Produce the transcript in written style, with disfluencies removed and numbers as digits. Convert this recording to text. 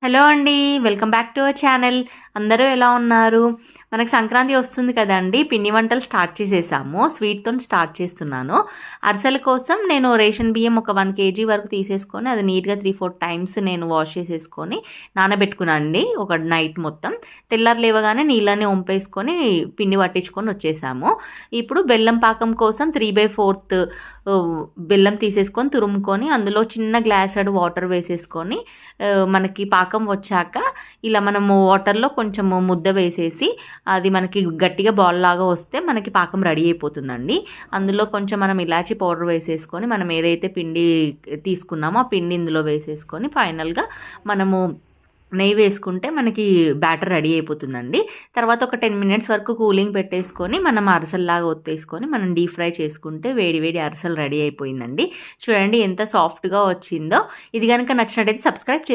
Hello అండి. Welcome back to our channel. అందరూ ఎలా ఉన్నారు? మనకు సంక్రాంతి వస్తుంది కదండీ! పిండి వంటలు స్టార్ట్ చేసేసాము. స్వీట్‌తోని స్టార్ట్ చేస్తున్నాను. అరిసెల కోసం నేను రేషన్ బియ్యం ఒక 1 కేజీ వరకు తీసేసుకొని అది నీట్‌గా 3, 4 టైమ్స్ నేను వాష్ చేసేసుకొని నానబెట్టుకున్నానండి. ఒక నైట్ మొత్తం. తెల్లారి లేవగానే నీళ్ళన్నీ వంపేసుకొని పిండి పట్టించుకొని వచ్చేసాము. ఇప్పుడు బెల్లం పాకం కోసం 3/4 బెల్లం తీసేసుకొని తురుముకొని అందులో చిన్న గ్లాసెడు వాటర్ వేసేసుకొని మనకి పాకం వచ్చాక ఇలా మనము వాటర్‌లో కొంచెము ముద్ద వేసేసి అది మనకి గట్టిగా బాల్ లాగా వస్తే మనకి పాకం రెడీ అయిపోతుందండి. అందులో కొంచెం మనం ఇలాచీ పౌడర్ వేసేసుకొని మనం ఏదైతే పిండి తీసుకున్నామో ఆ పిండి ఇందులో వేసేసుకొని ఫైనల్‌గా మనము నెయ్యి వేసుకుంటే మనకి బ్యాటర్ రెడీ అయిపోతుందండి. తర్వాత ఒక 10 మినిట్స్ వరకు కూలింగ్ పెట్టేసుకొని మనం అరిసెల్లాగా ఒత్తేసుకొని మనం డీప్ ఫ్రై చేసుకుంటే వేడి వేడి అరిసెలు రెడీ అయిపోయిందండి. చూడండి ఎంత సాఫ్ట్‌గా వచ్చిందో. ఇది గనుక నచ్చినట్టయితే సబ్స్క్రైబ్